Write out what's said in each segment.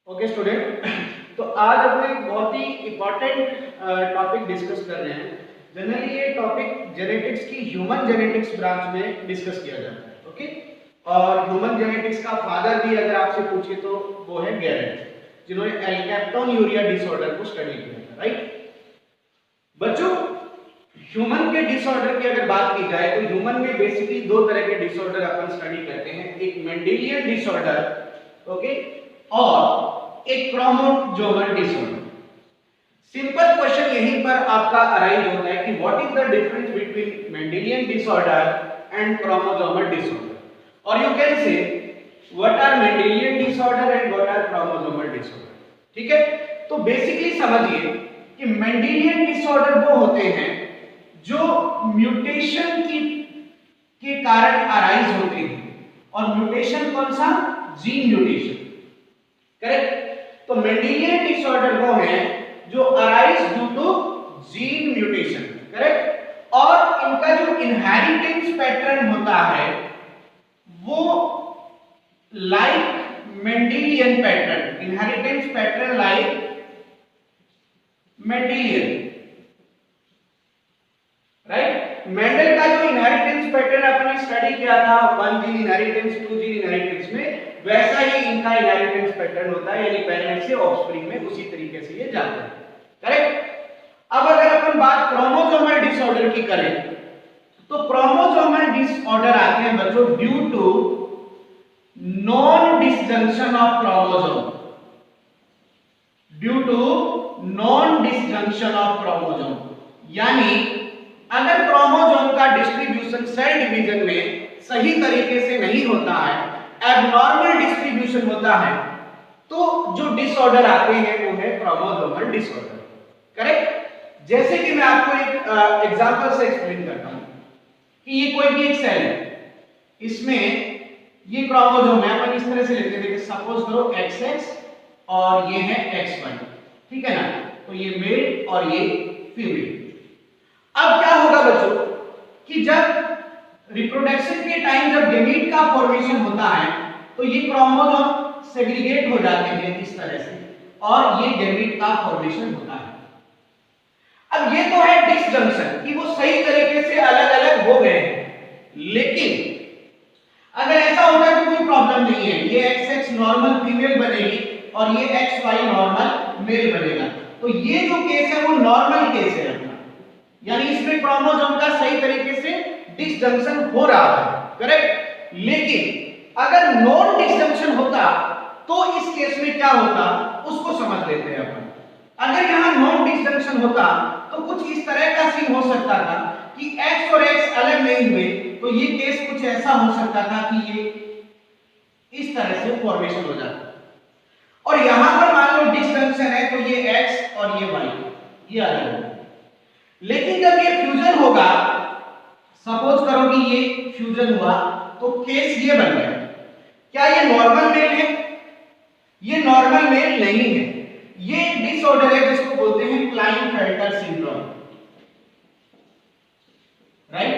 Okay student, तो आज हम एक बहुत ही इम्पोर्टेंट टॉपिक डिस्कस कर रहे हैं। जनरली ये टॉपिक जेनेटिक्स की ह्यूमन जेनेटिक्स ब्रांच में डिस्कस किया जाता है। ओके, और ह्यूमन जेनेटिक्स का फादर भी अगर आपसे पूछे तो वो है गैरेट, जिन्होंने एल्केप्टोन्यूरिया डिसऑर्डर को स्टडी किया था। राइट बच्चों, ह्यूमन के डिसऑर्डर की अगर बात की जाए तो ह्यूमन में बेसिकली दो तरह के डिसऑर्डर अपन स्टडी करते हैं, एक मेंडेलियन डिसऑर्डर, ओके, और एक क्रोमोसोमल डिसऑर्डर। सिंपल क्वेश्चन यहीं पर आपका अराइज होता है कि what is the difference between Mendelian disorder and chromosomal disorder, और you can say what are Mendelian disorder and what are chromosomal disorder. ठीक है, तो बेसिकली समझिए कि मेंडेलियन डिसऑर्डर वो होते हैं जो म्यूटेशन के कारण अराइज होते हैं, और म्यूटेशन कौन सा? Gene mutation. करेक्ट, तो मेंडेलियन डिसऑर्डर वो है जो arise due to gene mutation. Correct, और इनका जो इनहेरिटेंस पैटर्न होता है वो like Mendelian pattern, inheritance pattern like Mendelian. Right, Mendel का जो इनहेरिटेंस पैटर्न आपने स्टडी किया था 1 जीन इनहेरिटेंस 2 जीन इनहेरिटेंस में, वैसा ही इनका इनहेरिटेंस पैटर्न होता है, यानी पेरेंट्स से ऑफस्प्रिंग में उसी तरीके से ये जाते हैं। करेक्ट, अब अगर अपन बात क्रोमोसोमल डिसऑर्डर की करें तो क्रोमोसोमल डिसऑर्डर आते हैं बच्चों due to non disjunction of chromosome, due to non disjunction of chromosome. यानी अगर क्रोमोसोम का डिस्ट्रीब्यूशन सेल डिवीजन में सही तरीके से नहीं होता है, एबनॉर्मल डिस्ट्रीब्यूशन होता है, तो जो डिसऑर्डर आते हैं वो है क्रोमोसोमल डिसऑर्डर। करेक्ट, जैसे कि मैं आपको एक एग्जांपल से एक्सप्लेन करता हूं कि ये कोई भी एक सेल है, इसमें ये क्रोमोसोम है, अपन इस तरह से लेते हैं, सपोज करो XX और ये है XY। ठीक है ना, तो ये मेल और ये फीमेल। अब क्या होगा बच्चों कि जब रिप्रोडक्शन के टाइम जब गैमीट का फॉर्मेशन होता है तो ये क्रोमोसोम सेग्रीगेट हो जाते हैं इस तरह से, और ये गैमीट का फॉर्मेशन होता है। अब ये तो है डिसजंक्शन कि वो सही तरीके से अलग अलग हो गए हैं, लेकिन अगर ऐसा होता है तो कोई प्रॉब्लम नहीं है, ये XX नॉर्मल फीमेल बनेगी और ये XY नॉर्मल मेल बनेगा। तो ये जो केस है वो नॉर्मल केस है अपना, यानी इसमें क्रोमोसोम का सही तरीके से डिसजंक्शन हो रहा है। करेक्ट, लेकिन अगर नॉन डिसजंक्शन होता तो इस केस में क्या होता उसको समझ लेते हैं अपन। अगर यहां नॉन डिसजंक्शन होता तो कुछ इस तरह का सीन हो सकता था कि X और X अलग नहीं हुए, तो ये केस कुछ ऐसा हो सकता था कि ये इस तरह से फॉर्मेशन हो जाता, और यहां पर मान लो डिसजंक्शन है तो ये X और ये Y ये अलग होगा। लेकिन जब ये फ्यूजन होगा, सपोज करो कि ये फ्यूजन हुआ, तो केस ये बन गया। क्या ये नॉर्मल मेल है? ये नॉर्मल मेल नहीं है, ये डिसऑर्डर है जिसको बोलते हैं क्लाइनफेल्टर सिंड्रोम। राइट,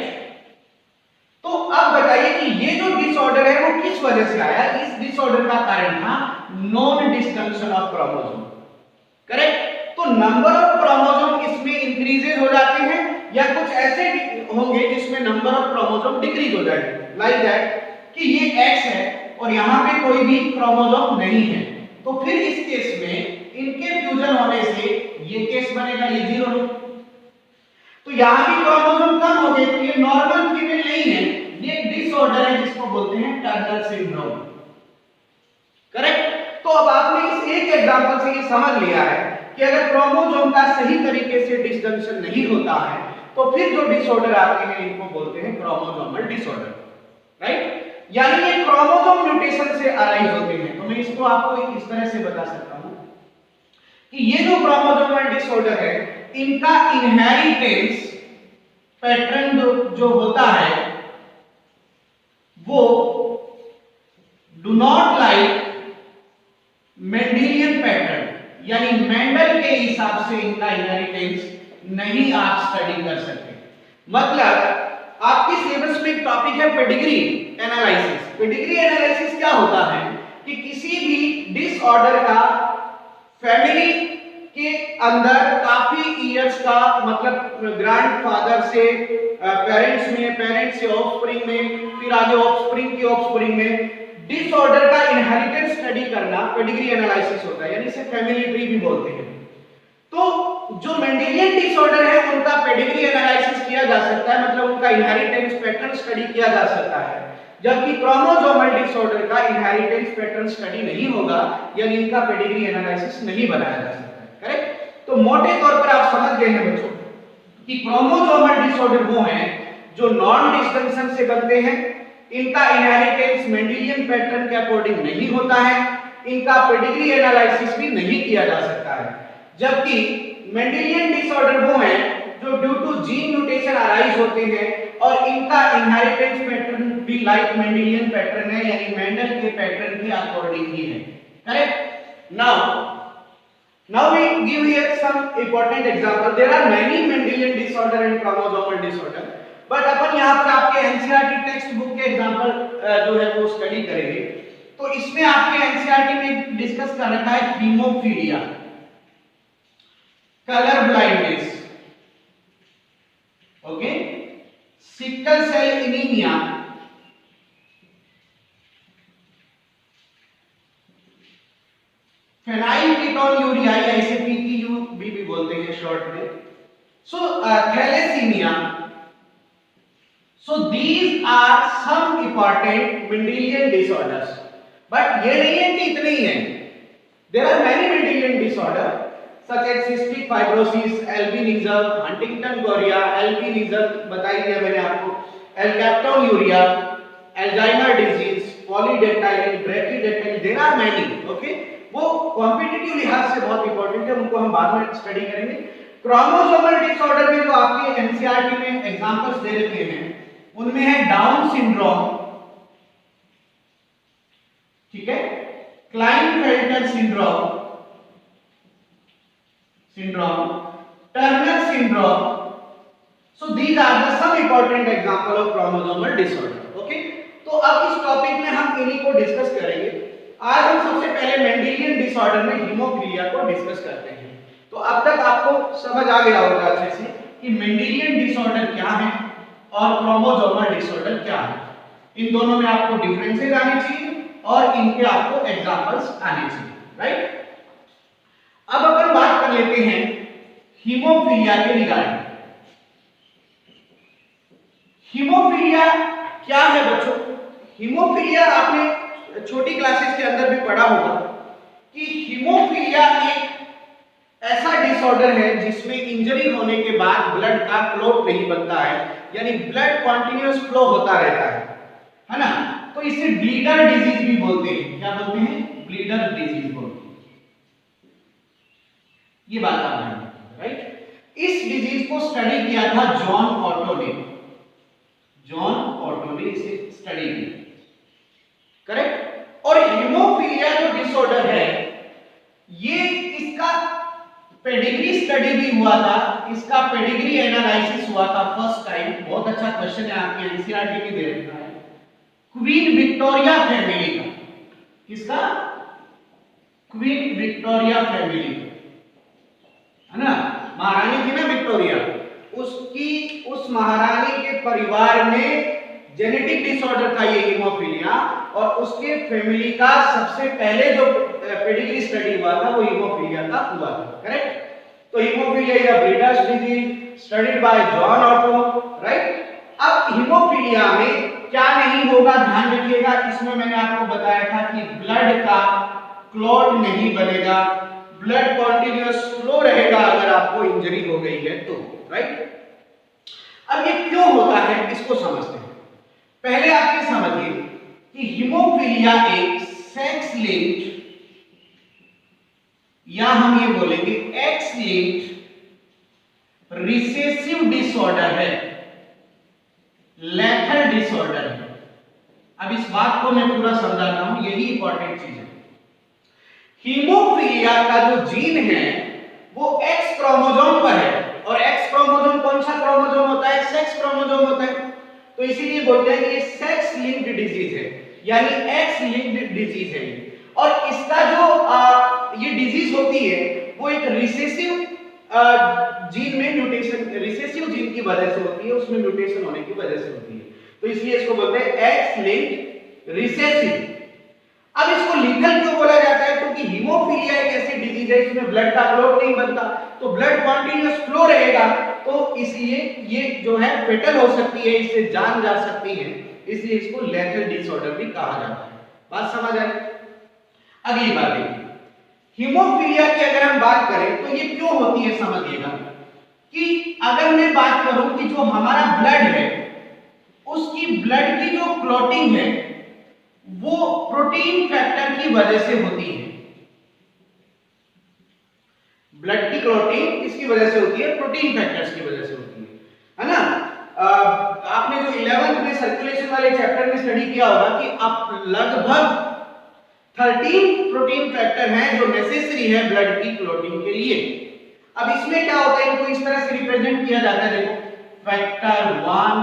तो अब बताइए कि ये जो डिसऑर्डर है वो किस वजह से आया? इस डिसऑर्डर का कारण था non disjunction of chromosome. Correct, तो नंबर ऑफ क्रोमोसोम इसमें इंक्रीजेज हो जाते हैं, या कुछ ऐसे होंगे जिसमें नंबर ऑफ क्रोमोसोम डिक्रीज हो जाएंगे, लाइक दैट कि ये X है और यहां पे कोई भी क्रोमोसोम नहीं है, तो फिर इस केस में इनके फ्यूजन होने से ये केस बनेगा, ये 0 है। तो यहां भी क्रोमोसोम कम हो गए, तो ये नॉर्मल फीमेल नहीं है, ये डिसऑर्डर है जिसको बोलते हैं टर्नर सिंड्रोम। करेक्ट, तो अब आपने इस एक एग्जांपल से ये समझ लिया है कि अगर क्रोमोसोम का सही तरीके से डिसजंक्शन नहीं होता है तो फिर जो डिसऑर्डर आते हैं इनको बोलते हैं क्रोमोसोमल डिसऑर्डर। राइट, यानी ये क्रोमोसोम म्यूटेशन से अराइज होते हैं। तो मैं इसको आपको इस तरह से बता सकता हूं कि ये जो क्रोमोसोमल डिसऑर्डर है, इनका इनहेरिटेंस पैटर्न जो होता है वो do not like Mendelian pattern, यानी मेंडल के हिसाब से इनका इनहेरिटेंस नहीं आप स्टडी कर सकते। मतलब आपके सिलेबस में एक टॉपिक है पेडिग्री एनालिसिस। पेडिग्री एनालिसिस क्या होता है कि किसी भी डिसऑर्डर का फैमिली के अंदर काफी इयर्स का मतलब ग्रैंडफादर से पेरेंट्स में, पेरेंट्स से ऑफस्प्रिंग में, फिर आगे ऑफस्प्रिंग के ऑफस्प्रिंग में डिसऑर्डर का इनहेरिटेंस स्टडी करना पेडिग्री एनालिसिस होता है, यानी इसे फैमिली ट्री भी बोलते हैं। तो जो मेंडेलियन डिसऑर्डर है उनका पेडिग्री एनालिसिस किया जा सकता है, मतलब उनका इनहेरिटेंस पैटर्न स्टडी किया जा सकता है, जबकि क्रोमोसोमल डिसऑर्डर का इनहेरिटेंस पैटर्न स्टडी नहीं होगा, यानी इनका पेडिग्री एनालिसिस नहीं बनाया जा सकता है। करेक्ट? तो मोटे तौर पर आप समझ गए हैं बच्चों कि क्रोमोसोमल डिसऑर्डर वो हैं जो नॉन डिस्जंक्शन से बनते हैं, इनका इनहेरिटेंस मेंडेलियन पैटर्न के अकॉर्डिंग नहीं होता है, इनका पेडिग्री एनालिसिस भी नहीं किया जा सकता है, जबकि मेंडेलियन डिसऑर्डर वो हैं जो due to gene mutation arise होते हैं और इनका इनहेरिटेंस पैटर्न भी लाइक मेंडेलियन पैटर्न है, यानी मेंडल के पैटर्न के अकॉर्डिंग ही है। Correct? Now we give here some important example. There are many Mendelian disorder and chromosomal disorder, but अपन यहाँ पर आपके एनसीईआरटी टेक्स्ट बुक के एग्जांपल जो है वो स्टडी करेंगे। तो इसमें आपके एनसीईआरटी में डिस्कस कर रखा है haemophilia, colour blindness, okay, sickle cell anaemia, phenylketonuria या इसे पीकेयू भी बोलते हैं शॉर्ट में, so thalassaemia. So these are some important Mendelian disorders, but ये नहीं है कि इतने ही हैं, there are many Mendelian disorder such as cystic fibrosis, albinism, Huntington chorea, albinism बताई है मैंने आपको, alkaptonuria, Alzheimer disease, polydactyl, brachydactyl, there are many. Okay, वो कॉम्पिटिटिव लिहाज से बहुत इंपॉर्टेंट है, उनको हम बाद में स्टडी करेंगे। क्रोमोसोमल डिसऑर्डर में जो आपके एनसीईआरटी में एग्जांपल्स दे रखे हैं उनमें है डाउन सिंड्रोम, ठीक है, Klinefelter syndrome, Turner syndrome. So these are the some important example of chromosomal disorder. Okay, तो अब इस टॉपिक में हम इन्हीं को डिस्कस करेंगे। आज हम सबसे पहले मेंडेलियन डिसऑर्डर में हीमोफीलिया को डिस्कस करते हैं। तो अब तक आपको समझ आ गया होगा अच्छे से कि मेंडेलियन डिसऑर्डर क्या है और क्रोमोसोमल डिसऑर्डर क्या है। इन दोनों में आपको डिफरेंसेस आने चाहिए और इनके आपको एग्जांपल्स आने चाहिए, राइट? अब अपन बात कर लेते हैं हीमोफीलिया के रिगार्डिंग। हीमोफीलिया क्या है बच्चों? हीमोफीलिया आपने छोटी क्लासेस के अंदर भी पढ़ा होगा कि हीमोफीलिया एक ऐसा डिसऑर्डर है जिसमें इंजरी होने के बाद ब्लड का क्लॉट नहीं बनता है, यानी ब्लड कंटीन्यूअस फ्लो होता रहता है ना? तो इसे ब्लीडर डिजीज भी बोलते हैं। क्या बोलते हैं? ब्लीडर डिजीज बोलते हैं। ये बात आप ध्यान रखिए, राइट? इस डिजीज को स्टडी किया था जॉन ऑटो ने। इसे स्टडी किया, करेक्ट? और हीमोफीलिया जो डिसऑर्डर है ये इसका पेडिग्री स्टडी भी हुआ था, इसका पेडिग्री एनालिसिस हुआ था फर्स्ट टाइम। बहुत अच्छा क्वेश्चन है, आपके एनसीईआरटी में दे रखा है। क्वीन विक्टोरिया फैमिली का, किसका? क्वीन विक्टोरिया फैमिली, है ना? महारानी थी ना विक्टोरिया, उस महारानी के परिवार में जेनेटिक डिसऑर्डर था ये हीमोफीलिया, और उसके फैमिली का सबसे पहले जो पेडिग्री स्टडी हुआ था वो हीमोफीलिया का हुआ था, करेक्ट? तो haemophilia is a bleeders disease studied by John auto, right? अब हीमोफीलिया में क्या नहीं होगा, ध्यान रखिएगा, इसमें मैंने आपको बताया था कि ब्लड का क्लॉट नहीं बनेगा, ब्लड कंटीन्यूअस फ्लो रहेगा अगर आपको इंजरी हो गई है तो, राइट? अब ये क्यों होता है इसको समझते हैं। पहले आप ये समझिए कि हीमोफीलिया एक सेक्स लिंक्ड, या हम ये बोलेंगे एक्स लिंक्ड रिसेसिव डिसऑर्डर है, लेथल डिसऑर्डर है। अब इस बात को मैं पूरा समझाता हूं, यही इंपॉर्टेंट चीज है। हीमोफीलिया का जो जीन है वो एक्स क्रोमोसोम पर है, और एक्स क्रोमोसोम कौन सा क्रोमोसोम होता है? सेक्स क्रोमोसोम होता है। तो इसीलिए बोलते हैं कि ये सेक्स लिंक्ड डिजीज है, यानी एक्स लिंक्ड डिजीज है। और इसका जो ये डिजीज होती है वो एक रिसेसिव जीन में म्यूटेशन, रिसेसिव जीन की वजह से होती है, उसमें म्यूटेशन होने की वजह से होती है, तो इसलिए इसको बोलते हैं एक्स लिंक्ड रिसेसिव। अब इसको लीथल क्यों बोला जाता है? क्योंकि हीमोफीलिया एक ऐसी डिजीज है इसमें ब्लड का क्लॉट नहीं बनता, तो ब्लड कंटीन्यूअस फ्लो रहेगा, तो इसलिए ये जो है फेटल हो सकती है, इससे जान जा सकती है, इसलिए इसको लेथल डिसऑर्डर भी कहा जाता है। बात समझ आई? अगली बात देखिए, हीमोफीलिया की अगर हम बात करें तो ये क्यों होती है समझिएगा, कि अगर मैं बात करूं कि जो हमारा ब्लड है उसकी ब्लड की जो क्लॉटिंग है वो प्रोटीन फैक्टर की वजह से होती है। ब्लड की क्लॉटिंग किसकी वजह से होती है? प्रोटीन फैक्टर्स की वजह से होती है ना? आपने जो 11th में सर्कुलेशन वाले चैप्टर में स्टडी किया होगा कि आप लगभग 13 प्रोटीन फैक्टर हैं जो नेसेसरी है ब्लड की क्लॉटिंग के लिए। अब इसमें क्या होता है, इनको इस तरह से रिप्रेजेंट किया जाता है, देखो फैक्टर 1,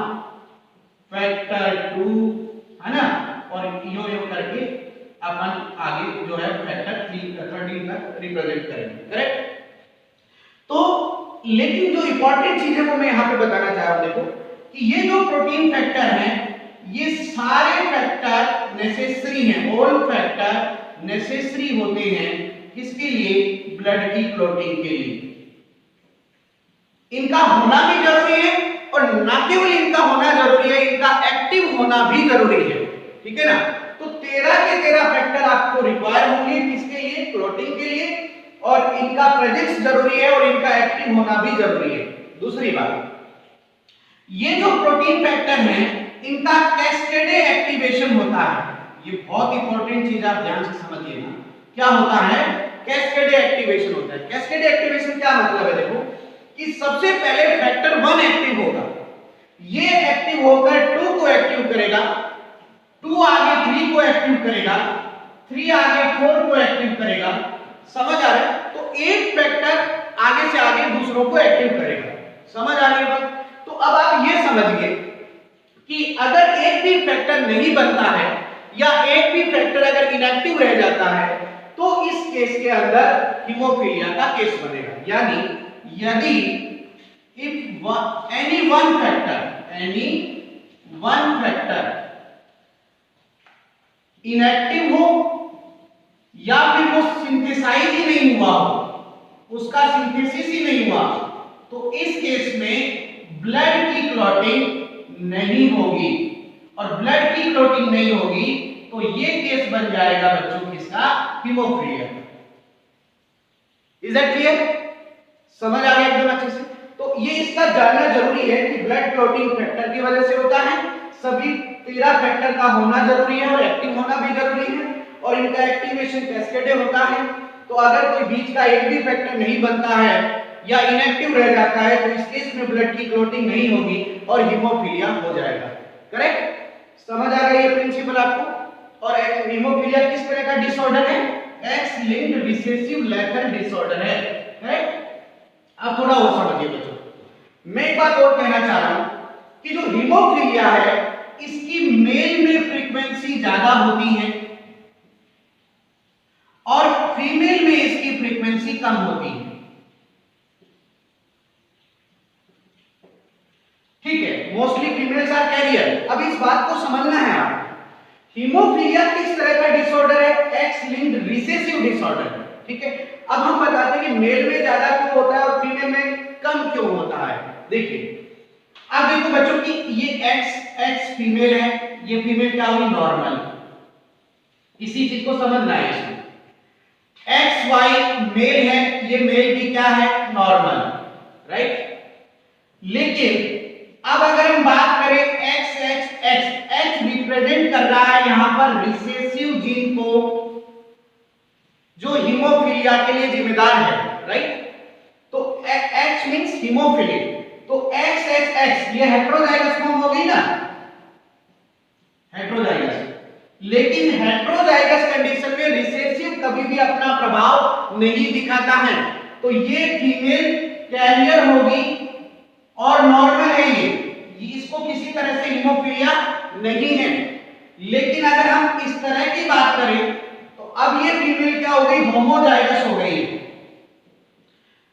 फैक्टर 2, है ना, और यो यो करके अपन आगे जो है फैक्टर 13 तक रिप्रेजेंट करेंगे, करेक्ट? तो लेकिन जो इंपॉर्टेंट चीज है वो मैं यहाँ पे बताना चाह रहा हूं, देखो कि ये जो प्रोटीन फैक्टर हैं ये सारे फैक्टर नेसेसरी हैं, ऑल फैक्टर नेसेसरी होते हैं किसके लिए? ब्लड की क्लॉटिंग के लिए। इनका होना भी जरूरी है और ना केवल इनका होना जरूरी है, इनका एक्टिव होना भी जरूरी है, ठीक है ना? तो 13 के 13 फैक्टर आपको रिक्वायर होंगे किसके लिए? क्लॉटिंग के लिए, और इनका प्रेजेंस जरूरी है और इनका एक्टिव होना भी जरूरी है। दूसरी बात, ये जो प्रोटीन फैक्टर हैं इनका कैस्केडे एक्टिवेशन होता है, ये बहुत इंपॉर्टेंट चीज आप ध्यान से समझिएगा। क्या होता है? कैस्केडे एक्टिवेशन होता है। कैस्केडे एक्टिवेशन क्या मतलब है? देखो कि सबसे पहले फैक्टर 1 एक्टिव होगा, ये एक्टिव होकर 2 को एक्टिव करेगा, 2 आगे 3 को एक्टिव करेगा, 3 आगे 4 को एक्टिव करेगा, समझ आ रहा है? तो एक फैक्टर आगे से आगे दूसरों को एक्टिव करेगा, समझ आ रही है बात? तो अब आप ये समझिए कि अगर एक भी फैक्टर नहीं बनता है या एक भी फैक्टर अगर इनएक्टिव रह जाता है तो इस केस के अंदर हीमोफीलिया का केस बनेगा। यानी यदि if any one factor inactive हो या फिर वो सिंथेसाइज ही नहीं हुआ हो, उसका सिंथेसिस ही नहीं हुआ, तो इस केस में ब्लड की क्लॉटिंग नहीं होगी, और ब्लड की क्लॉटिंग नहीं होगी तो ये केस बन जाएगा बच्चों किसका? हीमोफीलिया। Is that clear? समझ आ गया एकदम अच्छे से? तो ये इसका जानना जरूरी है कि ब्लड क्लॉटिंग फैक्टर की वजह से होता है, सभी 13 फैक्टर का होना जरूरी है और एक्टिव होना भी जरूरी है, और इनका एक्टिवेशन कैस्केडे होता है। तो अगर कोई बीच का एक भी फैक्टर नहीं बनता है या इनएक्टिव रह जाता है तो इस केस में ब्लड की क्लॉटिंग नहीं होगी और हीमोफीलिया हो जाएगा, करेक्ट? समझ आ गई ये प्रिंसिपल आपको? और हीमोफीलिया किस तरह का डिसऑर्डर है? X linked recessive lethal disorder है, करेक्ट? अब थोड़ा और समझिए बच्चों, मैं एक बात और कहना चाह रहा हूं कि जो हीमोफीलिया है इसकी मेल में फ्रीक्वेंसी ज्यादा होती है और फीमेल में इसकी फ्रीक्वेंसी कम होती है, ठीक है? Mostly females are carrier. अब इस बात को समझना है आप, हीमोफीलिया किस तरह का डिसऑर्डर है? एक्स लिंक्ड रिसेसिव डिसऑर्डर, ठीक है? अब हम बताते हैं कि मेल में ज्यादा क्यों होता है और फीमेल में कम क्यों होता है। देखिए, अब देखो बच्चों कि ये एक्स फीमेल है, ये फीमेल क्या हुई? नॉर्मल। इसी चीज को समझना है इसमें। एक्स वाई मेल है, ये मेल भी क्या है? Normal, right? लेकिन अब अगर हम बात करें x x x, x represent कर रहा है यहां पर रिसेसिव जीन को जो हीमोफीलिया के लिए जिम्मेदार है, राइट? तो एक्स मींस हीमोफिलिक, तो एक्स एक्स एक्स ये हेटेरोजाइगस फॉर्म हो गई ना, हेटेरोजाइगस। लेकिन हेटेरोजाइगस कंडीशन में रिसेसिव कभी भी अपना प्रभाव नहीं दिखाता है, तो ये फीमेल कैरियर होगी और नॉर्मल है ये इसको किसी तरह से हीमोफीलिया नहीं है। लेकिन अगर हम इस तरह की बात करें तो अब ये फीमेल क्या हो गई, होमोजाइगस हो गई।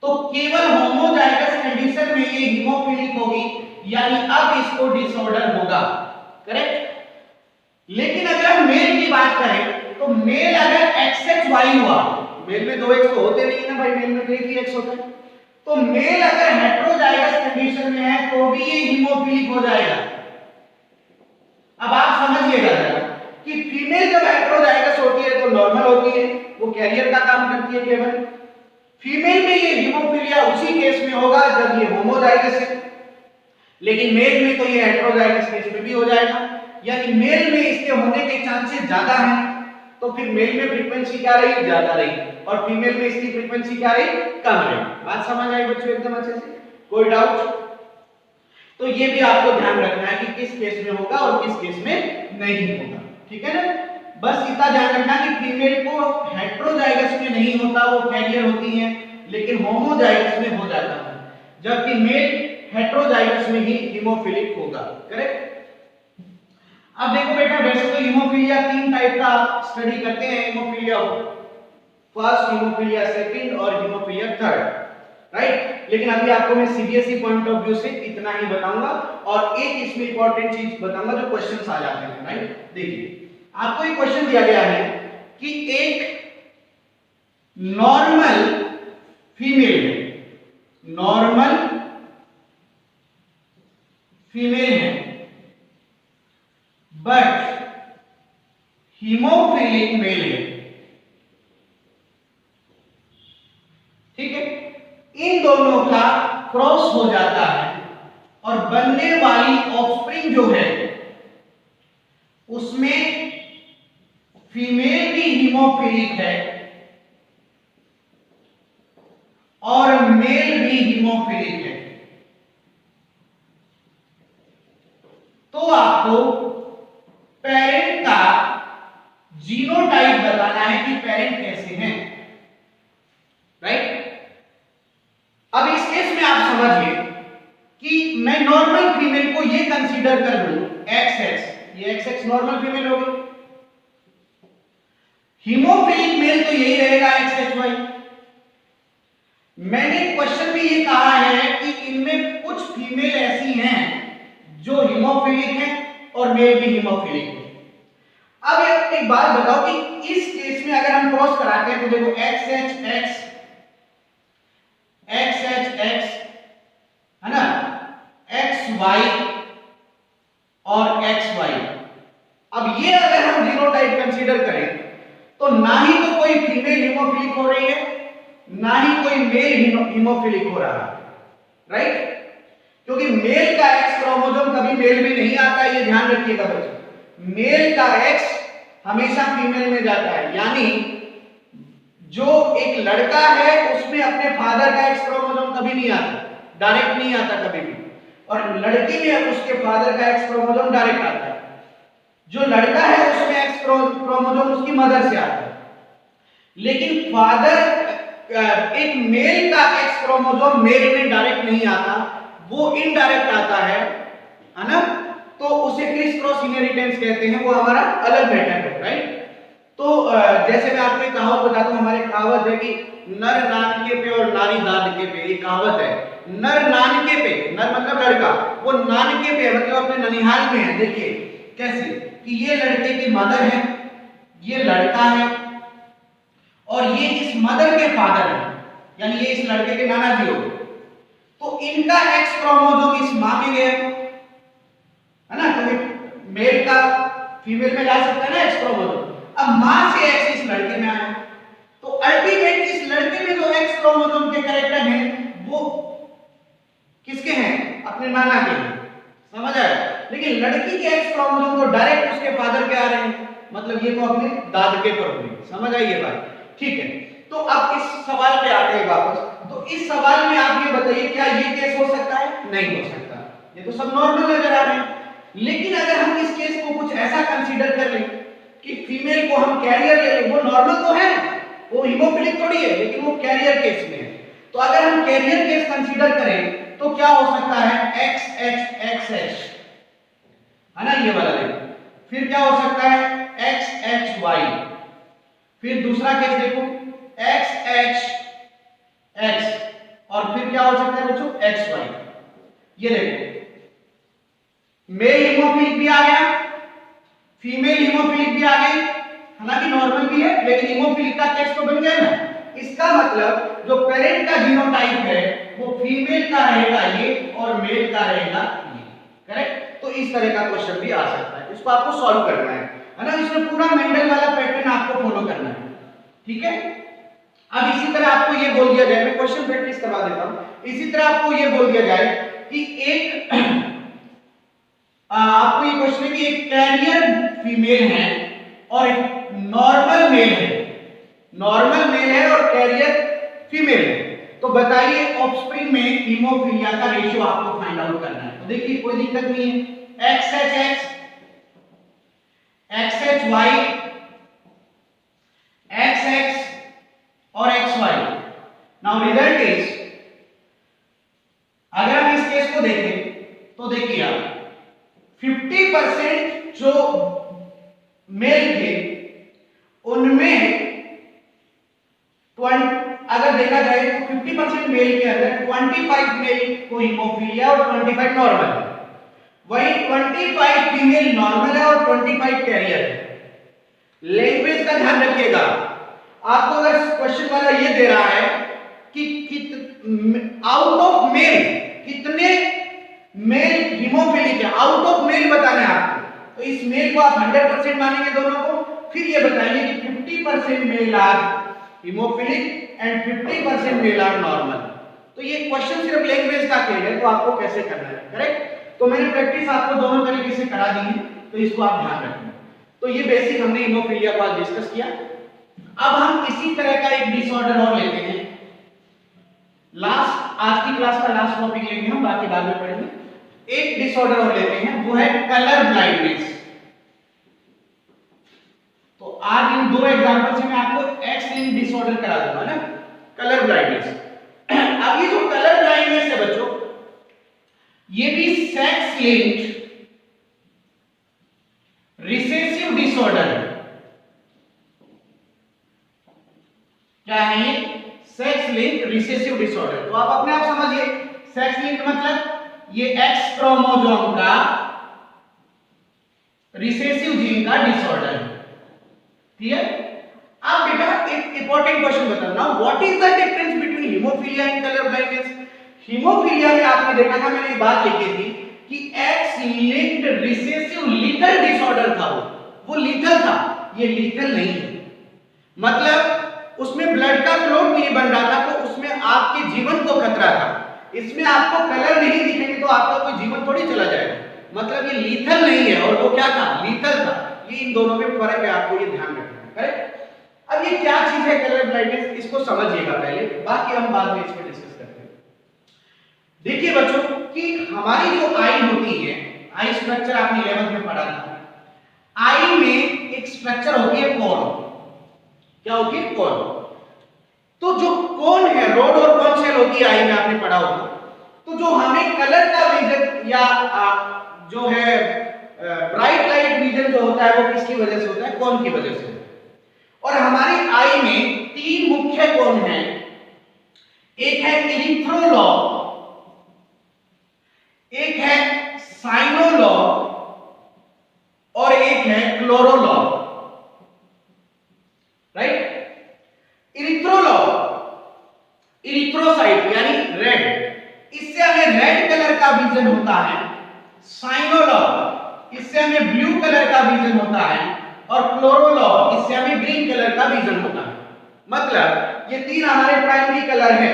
तो केवल होमोजाइगस कंडीशन में ये हीमोफिलिक होगी, यानी अब इसको डिसऑर्डर होगा, करेक्ट। लेकिन अगर हम मेल की बात करें तो मेल अगर XHY हुआ, मेल में 2 X तो होते नहीं है ना भाई, मेल में 1 ही X होता है। तो मेल अगर हेटेरोजाइगस कंडीशन में है तो भी ये हीमोफिलिक हो जाएगा। अब आप समझिएगा जरा कि फीमेल जब हेटेरोजाइगस होती है तो नॉर्मल होती है, वो कैरियर का काम करती है केवल। फीमेल में ये हीमोफिलिया उसी केस में होगा जब ये होमोजाइगस है, लेकिन मेल में तो ये हेटेरोजाइगस केस में भी हो जाएगा, यानी मेल में इसके होने के चांसेस ज्यादा हैं। तो फिर मेल में फ्रीक्वेंसी क्या रही, ज्यादा रही, और फीमेल में इसकी फ्रीक्वेंसी क्या रही, कम रही। बात समझ आई बच्चों एकदम अच्छे से, कोई डाउट? तो ये भी आपको ध्यान रखना है कि किस केस में होगा और किस केस में नहीं होगा, ठीक है ना। बस इतना ध्यान रखना कि फीमेल को हेटेरोजाइगस में नहीं होता, वो कैरियर होती है, लेकिन होमोजाइगस में हो जाता है, जबकि मेल हेटेरोजाइगस में ही हीमोफिलिक होगा, करेक्ट। अब देखो बेटा, वैसे तो हीमोफिलिया 3 टाइप का स्टडी करते हैं, हीमोफिलिया फर्स्ट, हीमोफिलिया सेकंड और हीमोफिलिया थर्ड, राइट। लेकिन अभी आपको मैं सीबीएसई पॉइंट ऑफ व्यू से इतना ही बताऊंगा, और एक इसमें इंपॉर्टेंट चीज बताऊंगा जो क्वेश्चंस आ जाते हैं, राइट। देखिए आपको एक क्वेश्चन दिया गया है कि एक नॉर्मल फीमेल है, नॉर्मल फीमेल है, बट हीमोफिलिक मेल है, ठीक है। इन दोनों का क्रॉस हो जाता है और बनने वाली ऑफस्प्रिंग जो है उसमें फीमेल भी हीमोफिलिक है और मेल भी हीमोफिलिक है। तो आपको पेरेंट का जीनोटाइप बताना है कि पेरेंट कैसे हैं, राइट। अब इस केस में आप समझिए कि मैं नॉर्मल फीमेल को ये कंसीडर कर लूं XX, ये XX नॉर्मल फीमेल होगी, हीमोफिलिक मेल तो यही रहेगा XHY। मैंने क्वेश्चन में ये कहा है कि इनमें कुछ फीमेल ऐसी हैं जो हीमोफिलिक है और मेल भी हीमोफिलिक है। अब एक बात बताओ कि इस केस में अगर हम क्रॉस कराते हैं तो देखो XHX, XHX है ना, XY और XY। अब ये अगर हम जीनोटाइप कंसीडर करें तो ना ही तो कोई फीमेल हीमोफिलिक हो रही है, ना ही कोई मेल हीमोफिलिक हो रहा है, राइट। क्योंकि मेल का X क्रोमोसोम कभी मेल में नहीं आता है, ये ध्यान रखिएगा बच्चों। मेल का X हमेशा फीमेल में जाता है, यानी जो एक लड़का है उसमें अपने फादर का X क्रोमोसोम कभी नहीं आता, डायरेक्ट नहीं आता कभी भी, और लड़की में उसके फादर का X क्रोमोसोम डायरेक्ट आता है। जो लड़का है उसमें X क्रोमोसोम उसकी मदर से आता है, लेकिन फादर एक मेल का X क्रोमोसोम मेल में डायरेक्ट नहीं आता, वो इनडायरेक्ट आता है ना। तो उसे क्रिस क्रॉस इनहेरिटेंस कहते हैं, वो हमारा अलग मैटर है, राइट। तो जैसे मैं आपको कहावत बता दूं, हमारे कहावत है कि नर नानके पे और नारी दादके पे, ये कहावत है। नर नानके पे, नर मतलब लड़का, वो नानके पे मतलब अपने ननिहाल में है। देखिए कैसे कि ये लड़के की मदर है, ये लड़का है, और ये इस मदर के फादर है, यानी ये इस लड़के के नाना जी हो। तो इनका X क्रोमोसोम इस मां में गया है ना, तो मेल का फीमेल में जा सकता है ना X क्रोमोसोम। अब मां से X इस लड़के में आया, तो अल्टीमेटली इस लड़के में जो X क्रोमोसोम के कैरेक्टर हैं वो किसके हैं, अपने नाना के हैं, समझ आया। लेकिन लड़की के X क्रोमोसोम तो डायरेक्ट उसके फादर के आ रहे हैं, मतलब ये तो अपने दादके पर हुई, समझ आई ये बात, ठीक है। तो अब इस सवाल पे आते हैं वापस। तो इस सवाल में आप ये बताइए, क्या ये केस हो सकता है? नहीं हो सकता, ये तो सब नॉर्मल नजर आ रहे हैं। लेकिन अगर हम इस केस को कुछ ऐसा कंसीडर कर लें कि फीमेल को हम कैरियर ले लें, वो नॉर्मल तो है, वो हीमोफिलिक थोड़ी है, लेकिन वो कैरियर केस में है। तो अगर हम कैरियर केस कंसीडर करें तो क्या हो सकता है, XHXH है ना, ये वाला देखो। फिर क्या हो सकता है, XHY, फिर दूसरा केस देखो XH X, और फिर क्या हो सकता है बच्चों XY। ये देखो मेल हीमोफिलिक भी आ गया, फीमेल हीमोफिलिक भी आ गई, हालांकि नॉर्मल भी है लेकिन हीमोफिलिक का केस तो बन गया ना। इसका मतलब जो पेरेंट का जीनोटाइप है वो फीमेल का रहेगा ये और मेल का रहेगा ये, करेक्ट। तो इस तरह का क्वेश्चन भी आ सकता है, इसको आपको सॉल्व करना है ना। इसमें पूरा मेंडल वाला पैटर्न आपको फॉलो करना है, ठीक है। अब इसी तरह आपको ये बोल दिया जाए, मैं क्वेश्चन प्रैक्टिस करवा देता हूं। इसी तरह आपको ये बोल दिया जाए कि एक आपको ये क्वेश्चन है कि एक कैरियर फीमेल है और एक नॉर्मल मेल है, नॉर्मल मेल है और कैरियर फीमेल है, तो बताइए ऑफस्प्रिंग में हीमोफिलिया का रेशियो आपको फाइंड आउट करना है। तो देखिए कोई दिक्कत नहीं है, XHX XHY XX और XY। नाउ रिजल्ट इज, अगर हम इस केस को देखें तो देखिए आप 50% जो मेल थे उनमें अगर देखा जाए तो 50% मेल के अंदर 25 मेल को हीमोफिलिया और 25 नॉर्मल है, वही 25 फीमेल नॉर्मल है और 25 कैरियर है। लैंग्वेज का ध्यान रखिएगा, आपको अगर क्वेश्चन वाला ये दे रहा है कि आउट ऑफ मेल कितने मेल हीमोफिलिक है, आउट ऑफ मेल बताना है आपको, तो इस मेल को आप 100% मानेंगे दोनों को, फिर ये बताइए कि 50% male are hemophilic and 50% male are normal. तो ये क्वेश्चन सिर्फ लैंग्वेज का खेल है, तो आपको कैसे करना है, करेक्ट। तो मैंने प्रैक्टिस आपको दोनों तरीके से करा दी है, तो इसको आप ध्यान रखें। तो ये बेसिक हमने हीमोफिलिया को आज डिस्कस किया। अब हम इसी तरह का एक डिसऑर्डर और लेते हैं, लास्ट आज की क्लास का लास्ट टॉपिक लेंगे हम, बाकी बाद में पढ़ेंगे। एक डिसऑर्डर और लेते हैं, वो है कलर ब्लाइंडनेस। तो आज इन दो एग्जांपल से मैं आपको एक्स लिंक्ड डिसऑर्डर करा दूंगा ना, कलर ब्लाइंडनेस। अब ये जो कलर ब्लाइंडनेस है बच्चों, ये भी सेक्स लिंक्ड रिसेसिव डिसऑर्डर है। क्या है ये? Sex linked recessive disorder. तो आप अपने आप समझिए, सेक्स लिंक्ड मतलब ये एक्स क्रोमोसोम का रिसेसिव जीन का डिसऑर्डर है, ठीक है। अब बेटा एक इंपॉर्टेंट क्वेश्चन बताना, what is the difference between haemophilia and colour blindness. Haemophilia में आपने देखा था, मैंने एक बात लिखी थी कि x linked recessive lethal disorder था, वो लीथल था, ये लीथल नहीं है। मतलब उसमें ब्लड का क्लॉट नहीं बन रहा था, तो उसमें आपके जीवन को खतरा था। इसमें आपको कलर नहीं दिखेंगे तो आपका कोई जीवन थोड़ी चला जाएगा, मतलब ये लीथल नहीं है और वो क्या था, लीथल था। ये इन दोनों में फर्क है, आपको ये ध्यान रखना है, करेक्ट। अब ये क्या चीज है कलर ब्लाइंडनेस, इसको समझिएगा पहले, बाकी हम बाद में इसको डिस्कस करते हैं। देखिए बच्चों कि हमारी जो आई होती है, आई स्ट्रक्चर आपने 11th में पढ़ा था। आई में एक स्ट्रक्चर होती है कोन। क्या होती है? कोन। तो जो कोन है, रोड और कोन सेल होती है आई में, आपने पढ़ा होगा। तो जो हमें कलर का विजन या जो है ब्राइट लाइट विजन जो होता है वो किसकी वजह से होता है? कोन की वजह से। और हमारी आई में तीन मुख्य कोन हैं, एक है इरिथ्रोलॉब, एक है साइनोलॉब और एक है क्लोरोलॉब, राइट। इरिथ्रोलॉब, इरिथ्रोसाइट यानी रेड, इससे हमें रेड कलर का विजन होता है। साइनोलॉब, इससे हमें ब्लू कलर का विजन होता है। और क्लोरोलॉब, इससे हमें ग्रीन कलर का विजन होता है। मतलब ये तीन हमारे प्राइमरी कलर है।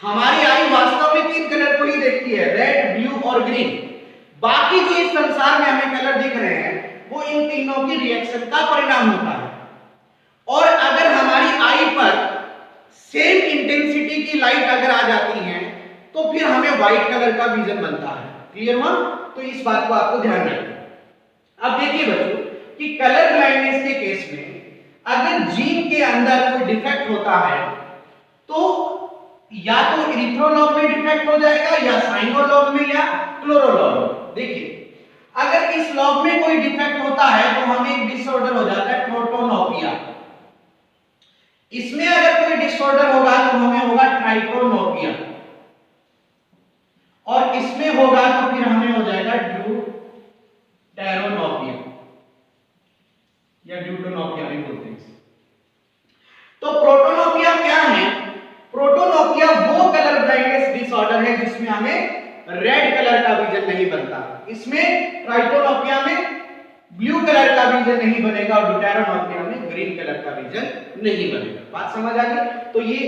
हमारी आई वास्तव में तीन कलर को ही देखती है, रेड, ब्लू और ग्रीन। बाकी जो इस संसार में हमें कलर दिख रहे हैं वो इन तीनों की रिएक्शन का परिणाम होता है। और अगर हमारी आई पर सेम इंटेंसिटी की लाइट अगर आ जाती है तो फिर हमें व्हाइट कलर का विजन बनता है। क्लियर हुआ? तो इस बात को आपको ध्यान रखना। अब देखिए बच्चों कि कलर ब्लाइंडनेस के केस में अगर जीन के अंदर कोई डिफेक्ट होता है तो या तो इरिथ्रोलॉब में डिफेक्ट हो जाएगा या साइनोलॉब में या क्लोरोलॉब में। देखिए अगर इस लॉब में कोई डिफेक्ट होता है तो हमें एक डिसऑर्डर हो जाता है प्रोटोनोपिया। इसमें अगर कोई डिसऑर्डर होगा तो हमें होगा ट्राइटोनोपिया, और इसमें होगा तो फिर हमें हो जाएगा ड्यूटेरोनोपिया या ड्यूटोनोपिया भी बोलते हैं। तो प्रोटोनोपिया क्या है? प्रोटोनोपिया वो कलर ब्लाइंडनेस डिसऑर्डर है जिसमें हमें रेड कलर का विजन नहीं बनता। इसमें ट्राइटोनोपिया में ब्लू कलर का विजन नहीं बनेगा और ड्यूटेरोनोपिया में ग्रीन कलर का विजन नहीं बनेगा। बात समझ आ गई? तो ये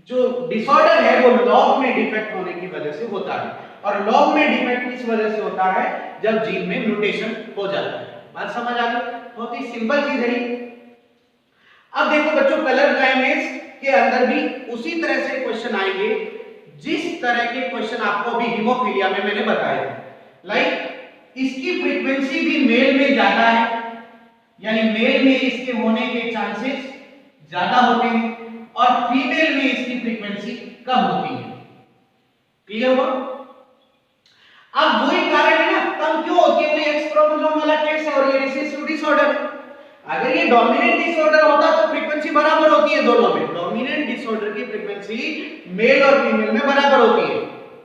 जो डिसऑर्डर है वो लॉग में डिफेक्ट होने की वजह से होता है, और लॉग में डिफेक्ट किस वजह से होता है? जब जीन में म्यूटेशन हो जाता है। बात समझ आ गई? बहुत ही सिंपल चीज है। अब देखो बच्चों, कलर ब्लाइंडनेस के अंदर भी उसी तरह से क्वेश्चन आएंगे जिस तरह के क्वेश्चन आपको अभी हीमोफीलिया में मैंने बताए थे। लाइक इसकी फ्रीक्वेंसी भी मेल में ज्यादा है, यानी मेल में इसके होने के चांसेस ज्यादा होते हैं, और फीमेल में इसकी फ्रीक्वेंसी कम होती है। क्लियर हुआ? अब वही कारण है ना, कम क्यों होती है? वही एक्स क्रोमोसोम वाला केस है और ये रिसेसिव डिसऑर्डर है। अगर ये डोमिनेंट डिसऑर्डर होता तो फ्रीक्वेंसी बराबर होती है दोनों में। डोमिनेंट डिसऑर्डर की फ्रीक्वेंसी मेल और फीमेल में बराबर होती है,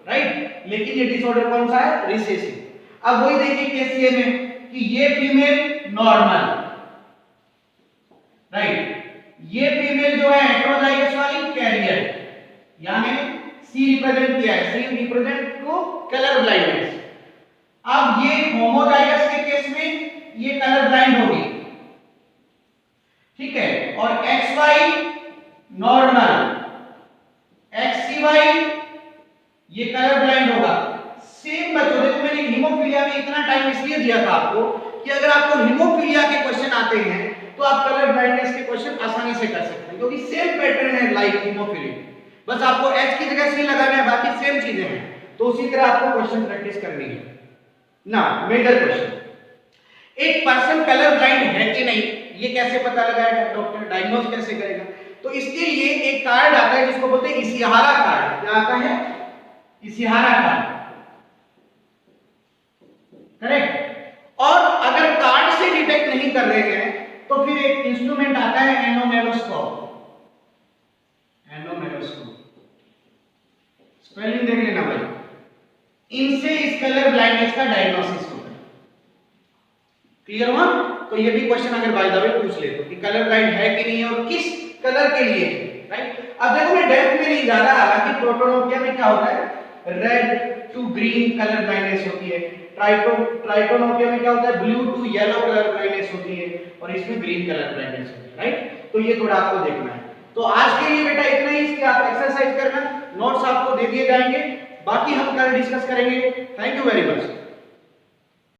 राइट? लेकिन ये डिसऑर्डर कौन सा है? रिसेसिव। अब वही देखिए केस ये में कि ये फीमेल नॉर्मल, राइट, ये फीमेल जो है हेटेरोजाइगस वाली कैरियर, यानी सी रिप्रेजेंट किया है, सी रिप्रेजेंट टू कलर ब्लाइंडनेस। अब ये होमोजाइगस के केस में ये कलर ब्लाइंड होगी, ठीक है, और XY नॉर्मल, XCY ये कलर ब्लाइंड होगा। सेम बच्चों, देखो मैंने हीमोफीलिया में इतना टाइम इसलिए दिया था आपको कि अगर आपको हीमोफीलिया के क्वेश्चन आते हैं तो आप कलर ब्लाइंडनेस के क्वेश्चन आसानी से कर सकते हैं, क्योंकि सेम पैटर्न है लाइक हीमोफीलिया। बस आपको H की जगह C लगाना है, बाकी सेम चीजें हैं। तो उसी तरह आपको क्वेश्चन प्रैक्टिस करनी है ना। मेजर क्वेश्चन, एक पर्सन कलर ब्लाइंड है कि नहीं ये कैसे पता लगाएगा डॉक्टर? डायग्नोज कैसे करेगा? तो इसके लिए एक कार्ड आता है जिसको बोलते हैं इशिहारा कार्ड। क्या आता है? Ishihara card, correct. और अगर कार्ड से डिटेक्ट नहीं कर रहे हैं तो फिर एक इंस्ट्रूमेंट आता है एनोमेलोस्कोप। एनोमेलोस्कोप स्पेलिंग देख लेना भाई। इनसे इस कलर ब्लाइंडनेस का डायग्नोसिस होता है। क्लियर हुआ? तो ये भी क्वेश्चन अगर बाय द वे पूछ ले तो कि कलर ब्लाइंड है कि नहीं है और किस कलर के लिए, राइट? अब देखो मैं डेप्थ में नहीं जा रहा, हालांकि प्रोटोनोपिया में क्या होता है? Red to green colour blindness होती है। ट्राइटोनोपिया में क्या होता है? Blue to yellow colour blindness होती है, और इसमें ग्रीन कलर ब्लाइंडनेस होती है, राइट? तो ये थोड़ा आपको देखना है। तो आज के लिए बेटा इतना ही, इसकी आप एक्सरसाइज करना, नोट्स आपको दे दिए जाएंगे, बाकी हम कल डिस्कस करेंगे। Thank you very much.